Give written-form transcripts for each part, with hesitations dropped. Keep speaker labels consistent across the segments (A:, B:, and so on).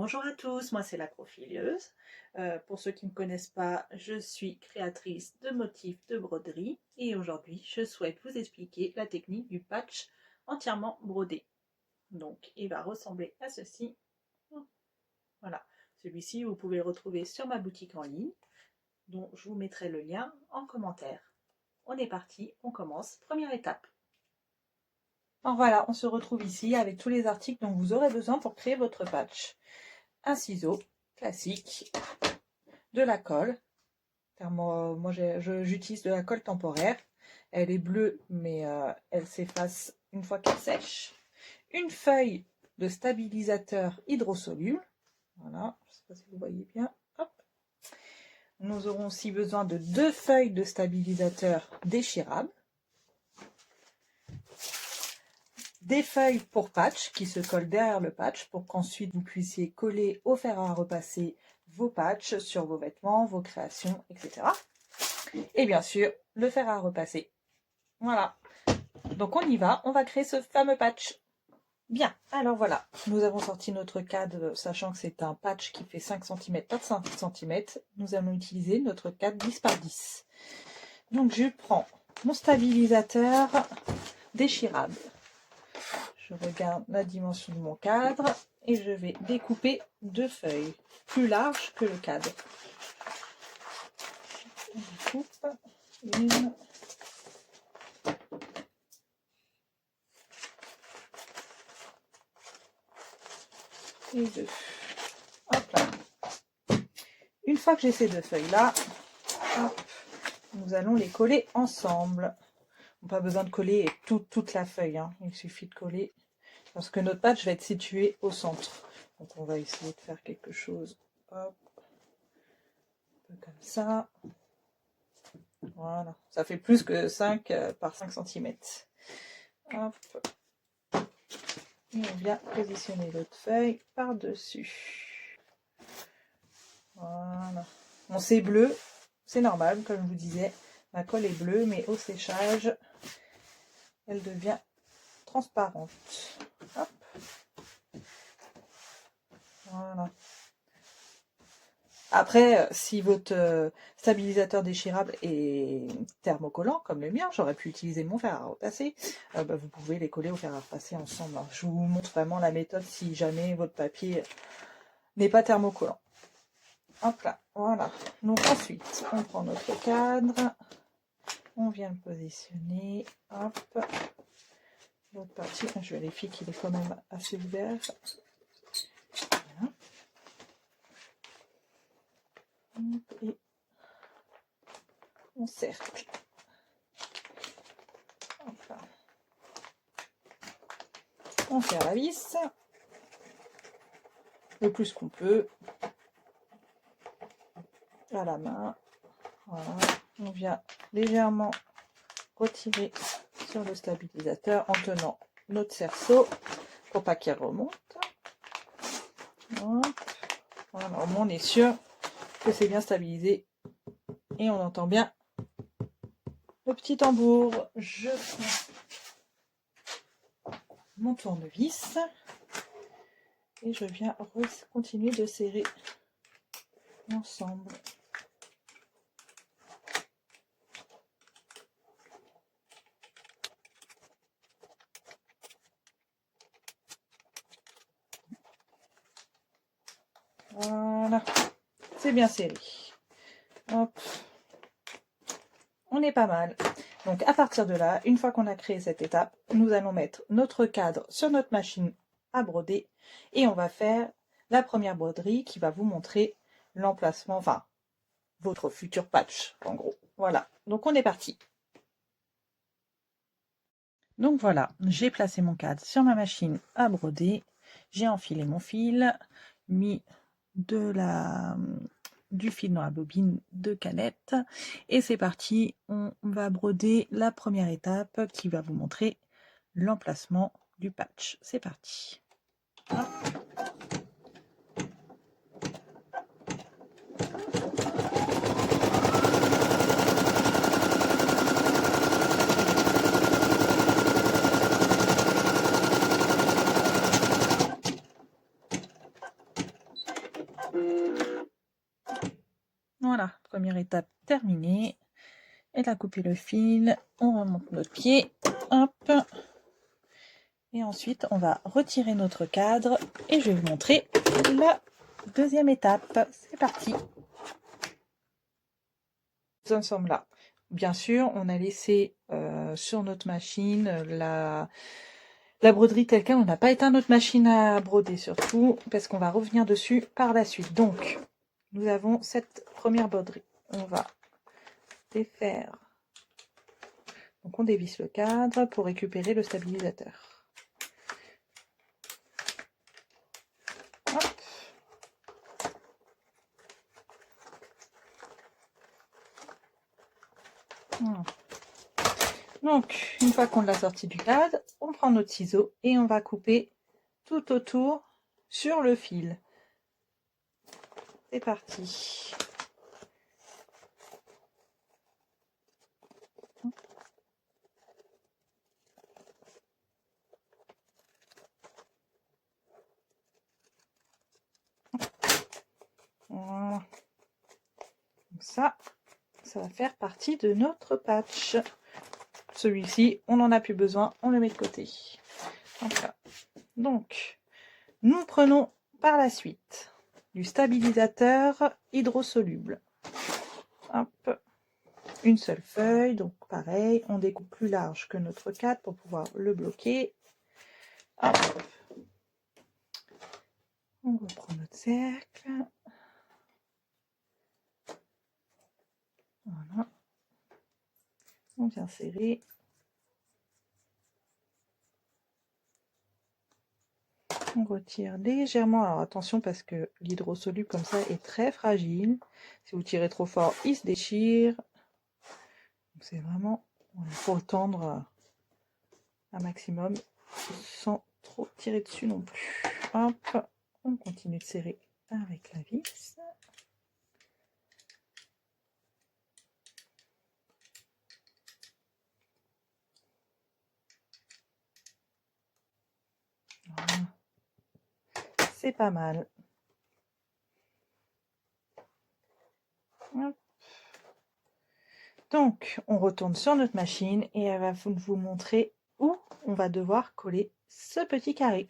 A: Bonjour à tous, moi c'est la profileuse. Pour ceux qui ne me connaissent pas, je suis créatrice de motifs de broderie et aujourd'hui je souhaite vous expliquer la technique du patch entièrement brodé. Donc il va ressembler à ceci. Voilà, celui-ci vous pouvez le retrouver sur ma boutique en ligne dont je vous mettrai le lien en commentaire. On est parti, on commence. Première étape. Alors voilà, on se retrouve ici avec tous les articles dont vous aurez besoin pour créer votre patch. Un ciseau classique, de la colle. Moi j'utilise de la colle temporaire. Elle est bleue, mais elle s'efface une fois qu'elle sèche. Une feuille de stabilisateur hydrosoluble. Voilà, je ne sais pas si vous voyez bien. Hop. Nous aurons aussi besoin de 2 feuilles de stabilisateur déchirables. Des feuilles pour patch qui se collent derrière le patch pour qu'ensuite vous puissiez coller au fer à repasser vos patchs sur vos vêtements, vos créations, etc. Et bien sûr, le fer à repasser. Voilà. Donc on y va, on va créer ce fameux patch. Bien, alors voilà, nous avons sorti notre cadre, sachant que c'est un patch qui fait 5 cm par 5 cm. Nous allons utiliser notre cadre 10 par 10. Donc je prends mon stabilisateur déchirable. Je regarde la dimension de mon cadre et je vais découper 2 feuilles, plus larges que le cadre. On découpe une. Et 2. Hop là. Une fois que j'ai ces 2 feuilles-là, nous allons les coller ensemble. Pas besoin de coller toute la feuille, hein. Il suffit de coller parce que notre patch va être situé au centre. Donc on va essayer de faire quelque chose, hop, un peu comme ça. Voilà, ça fait plus que 5 par 5 cm. Hop. Et on vient positionner l'autre feuille par-dessus. Voilà. Bon, c'est bleu, c'est normal, comme je vous disais. Ma colle est bleue, mais au séchage, elle devient transparente. Hop. Voilà. Après, si votre stabilisateur déchirable est thermocollant, comme le mien, j'aurais pu utiliser mon fer à repasser, vous pouvez les coller au fer à repasser ensemble. Alors, je vous montre vraiment la méthode si jamais votre papier n'est pas thermocollant. Hop là, voilà. Donc ensuite, on prend notre cadre, on vient le positionner, hop. L'autre partie, je vérifie qu'il est quand même assez ouvert. Voilà. Et on cercle. Hop là. On serre la vis le plus qu'on peut à la main. Voilà. On vient légèrement retirer sur le stabilisateur en tenant notre cerceau pour pas qu'il remonte. Voilà, au moins on est sûr que c'est bien stabilisé et on entend bien le petit tambour. Je prends mon tournevis et je viens continuer de serrer l'ensemble. Voilà, c'est bien serré. Hop. On est pas mal. Donc à partir de là, une fois qu'on a créé cette étape, nous allons mettre notre cadre sur notre machine à broder et on va faire la première broderie qui va vous montrer l'emplacement, enfin votre futur patch en gros. Voilà, donc on est parti. Donc voilà, j'ai placé mon cadre sur ma machine à broder, j'ai enfilé mon fil, mis du fil dans la bobine de canette et c'est parti, on va broder la première étape qui va vous montrer l'emplacement du patch. C'est parti. Hop. Voilà, première étape terminée. Elle a coupé le fil, on remonte notre pied, hop. Et ensuite, on va retirer notre cadre et je vais vous montrer la deuxième étape. C'est parti. Nous en sommes là. Bien sûr, on a laissé sur notre machine la broderie telle quelle. On n'a pas éteint notre machine à broder surtout parce qu'on va revenir dessus par la suite. Donc, nous avons cette première broderie. On va défaire. Donc, on dévisse le cadre pour récupérer le stabilisateur. Hop. Voilà. Donc, une fois qu'on l'a sorti du cadre, on prend notre ciseau et on va couper tout autour sur le fil. C'est parti. Voilà. Donc ça va faire partie de notre patch. Celui-ci, on n'en a plus besoin, on le met de côté. Voilà. Donc, nous prenons par la suite du stabilisateur hydrosoluble. Hop. Une seule feuille, donc pareil, on découpe plus large que notre cadre pour pouvoir le bloquer. Hop. On reprend notre cercle. Voilà. On vient serrer. On retire légèrement. Alors attention parce que l'hydrosoluble comme ça est très fragile. Si vous tirez trop fort, il se déchire. C'est vraiment, il faut tendre un maximum sans trop tirer dessus non plus. Hop, on continue de serrer avec la vis. Voilà. C'est pas mal. Hop. Donc, on retourne sur notre machine et elle va vous montrer où on va devoir coller ce petit carré.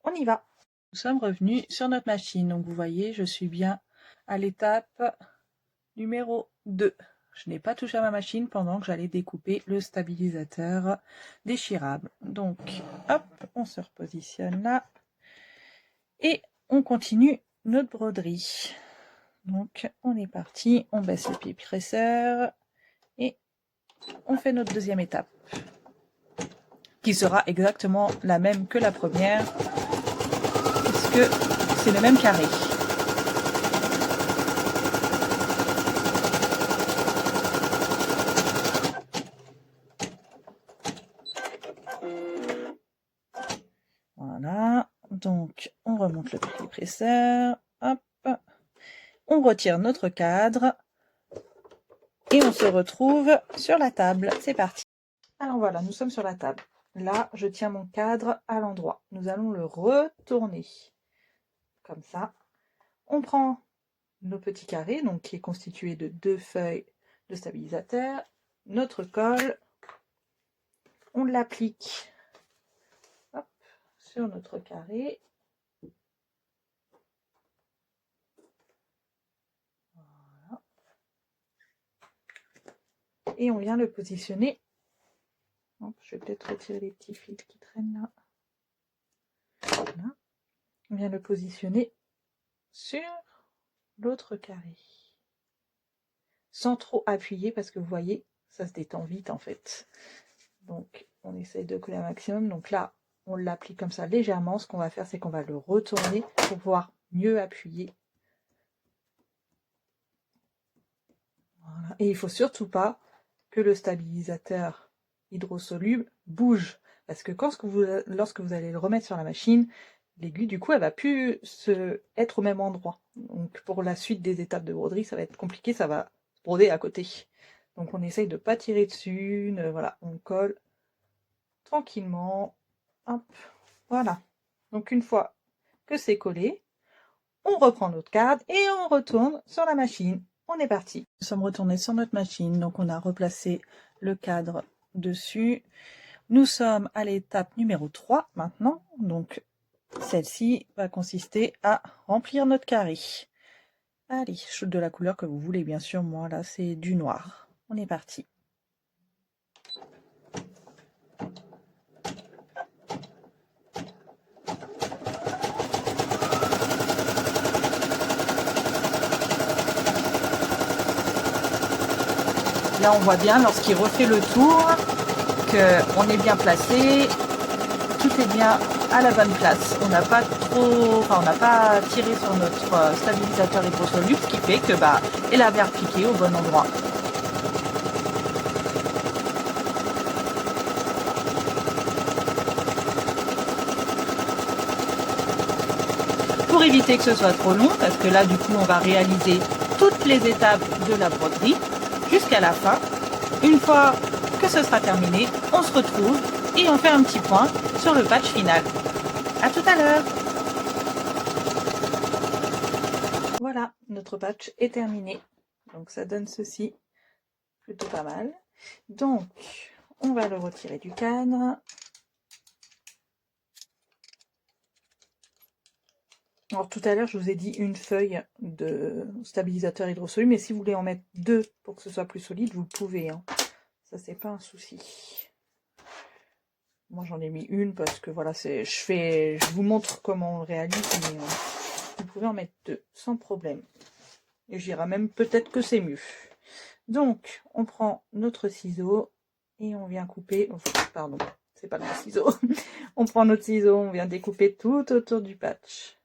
A: On y va. Nous sommes revenus sur notre machine. Donc, vous voyez, je suis bien à l'étape numéro 2. Je n'ai pas touché à ma machine pendant que j'allais découper le stabilisateur déchirable. Donc, hop, on se repositionne là. Et on continue notre broderie. Donc, on est parti. On baisse le pied presseur. Et on fait notre deuxième étape. Qui sera exactement la même que la première. Puisque c'est le même carré. Voilà, donc on remonte le pied presseur, hop, on retire notre cadre et on se retrouve sur la table. C'est parti. Alors voilà, nous sommes sur la table. Là, je tiens mon cadre à l'endroit. Nous allons le retourner comme ça. On prend nos petits carrés, donc qui est constitué de 2 feuilles de stabilisateur, notre colle, on l'applique sur notre carré. Voilà. Et on vient le positionner. Hop, je vais peut-être retirer les petits fils qui traînent là. Voilà. On vient le positionner sur l'autre carré. Sans trop appuyer parce que vous voyez, ça se détend vite en fait. Donc on essaye de coller un maximum. Donc là, on l'applique comme ça légèrement. Ce qu'on va faire, c'est qu'on va le retourner pour pouvoir mieux appuyer. Voilà. Et il ne faut surtout pas que le stabilisateur hydrosoluble bouge. Parce que lorsque vous allez le remettre sur la machine, l'aiguille, du coup, elle va plus être au même endroit. Donc, pour la suite des étapes de broderie, ça va être compliqué, ça va broder à côté. Donc, on essaye de ne pas tirer dessus. Voilà, on colle tranquillement. Hop, voilà. Donc, une fois que c'est collé, On reprend notre cadre et on retourne sur la machine. On est parti. Nous sommes retournés sur notre machine, donc on a replacé le cadre dessus. Nous sommes à l'étape numéro 3 maintenant, donc celle-ci va consister à remplir notre carré. Allez, de la couleur que vous voulez, bien sûr, moi là c'est du noir. On est parti. Là on voit bien lorsqu'il refait le tour qu'on est bien placé, tout est bien à la bonne place. On n'a pas tiré sur notre stabilisateur hydrosoluble, ce qui fait que elle a bien appliqué au bon endroit. Pour éviter que ce soit trop long, parce que là du coup on va réaliser toutes les étapes de la broderie jusqu'à la fin. Une fois que ce sera terminé, on se retrouve et on fait un petit point sur le patch final. À tout à l'heure. Voilà, notre patch est terminé. Donc ça donne ceci, plutôt pas mal. Donc, on va le retirer du cadre. Alors tout à l'heure, je vous ai dit une feuille de stabilisateur hydrosoluble, mais si vous voulez en mettre 2 pour que ce soit plus solide, vous pouvez. Hein. Ça, c'est pas un souci. Moi, j'en ai mis une parce que voilà, je vous montre comment on le réalise, mais vous pouvez en mettre 2 sans problème. Et je dirais même peut-être que c'est mieux. Donc, on prend notre ciseau et on vient couper. Oh, pardon, c'est pas le bon ciseau. On prend notre ciseau, on vient découper tout autour du patch.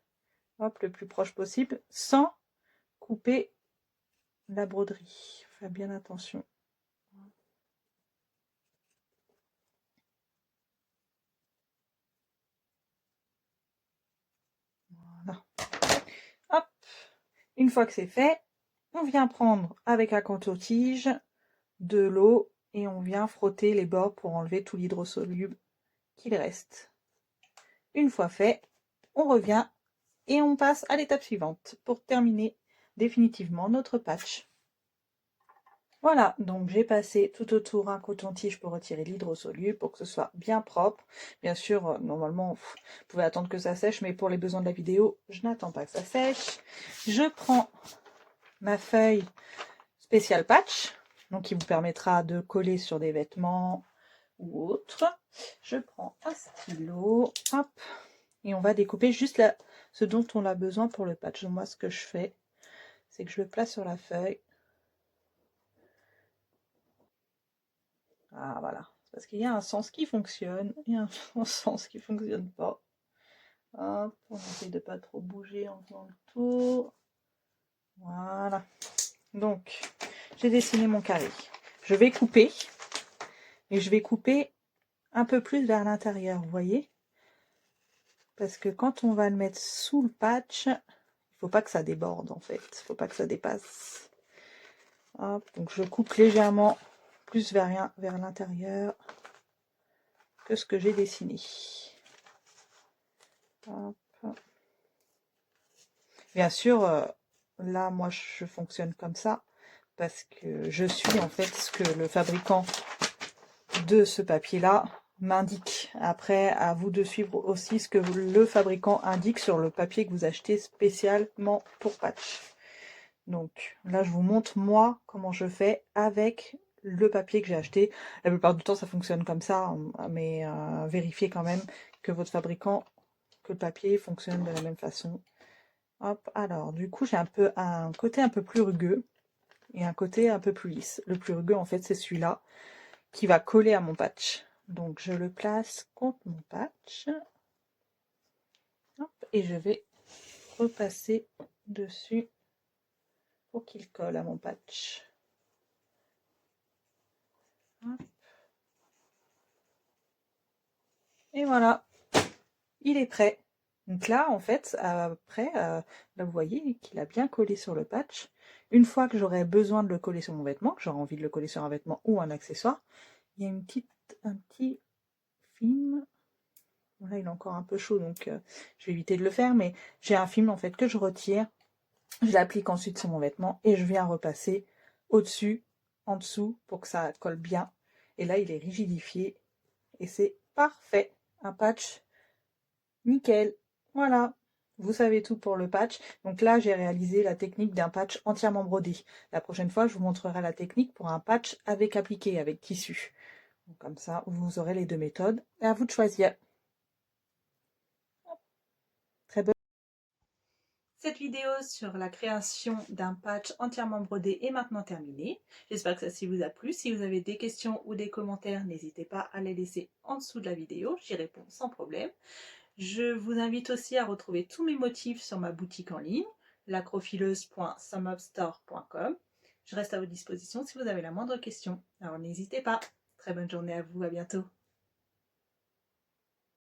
A: Hop, le plus proche possible, sans couper la broderie. Faites bien attention. Voilà. Hop. Une fois que c'est fait, on vient prendre avec un coton-tige de l'eau et on vient frotter les bords pour enlever tout l'hydrosoluble qu'il reste. Une fois fait, on revient et on passe à l'étape suivante pour terminer définitivement notre patch. Voilà, donc j'ai passé tout autour un coton-tige pour retirer l'hydrosoluble, pour que ce soit bien propre. Bien sûr, normalement, vous pouvez attendre que ça sèche, mais pour les besoins de la vidéo, je n'attends pas que ça sèche. Je prends ma feuille spéciale patch, donc qui vous permettra de coller sur des vêtements ou autres. Je prends un stylo, hop, et on va découper juste là, ce dont on a besoin pour le patch. Donc moi, ce que je fais, c'est que je le place sur la feuille. Ah voilà, parce qu'il y a un sens qui fonctionne et un sens qui fonctionne pas. Hop, on essaie de pas trop bouger en faisant le tour. Voilà. Donc, j'ai dessiné mon carré. Je vais couper, et je vais couper un peu plus vers l'intérieur, vous voyez? Parce que quand on va le mettre sous le patch, il faut pas que ça déborde en fait, il faut pas que ça dépasse. Hop, donc je coupe légèrement plus vers l'intérieur que ce que j'ai dessiné. Hop. Bien sûr, là, moi, je fonctionne comme ça parce que je suis en fait ce que le fabricant de ce papier-là m'indique. Après, à vous de suivre aussi ce que le fabricant indique sur le papier que vous achetez spécialement pour patch. Donc là, je vous montre moi comment je fais avec le papier que j'ai acheté. La plupart du temps, ça fonctionne comme ça, mais vérifiez quand même que votre fabricant, que le papier fonctionne de la même façon. Hop, alors du coup j'ai un côté un peu plus rugueux et un côté un peu plus lisse. Le plus rugueux en fait c'est celui-là qui va coller à mon patch. Donc je le place contre mon patch. Hop, et je vais repasser dessus pour qu'il colle à mon patch. Hop. Et voilà, il est prêt. Donc là, en fait, après, là, vous voyez qu'il a bien collé sur le patch. Une fois que j'aurai besoin de le coller sur mon vêtement, que j'aurai envie de le coller sur un vêtement ou un accessoire, il y a un petit film Là, il est encore un peu chaud, donc je vais éviter de le faire, mais j'ai un film en fait que je retire, je l'applique ensuite sur mon vêtement et je viens repasser au-dessus, en dessous, pour que ça colle bien. Et là, il est rigidifié et c'est parfait. Un patch nickel. Voilà. Vous savez tout pour le patch. Donc là, j'ai réalisé la technique d'un patch entièrement brodé. La prochaine fois, je vous montrerai la technique pour un patch avec appliqué, avec tissu. Donc, comme ça, vous aurez les deux méthodes. Et à vous de choisir. Très bonne. Cette vidéo sur la création d'un patch entièrement brodé est maintenant terminée. J'espère que ça vous a plu. Si vous avez des questions ou des commentaires, n'hésitez pas à les laisser en dessous de la vidéo. J'y réponds sans problème. Je vous invite aussi à retrouver tous mes motifs sur ma boutique en ligne, lacrofileuse.sumupstore.com. Je reste à votre disposition si vous avez la moindre question. Alors n'hésitez pas. Très bonne journée à vous, à bientôt.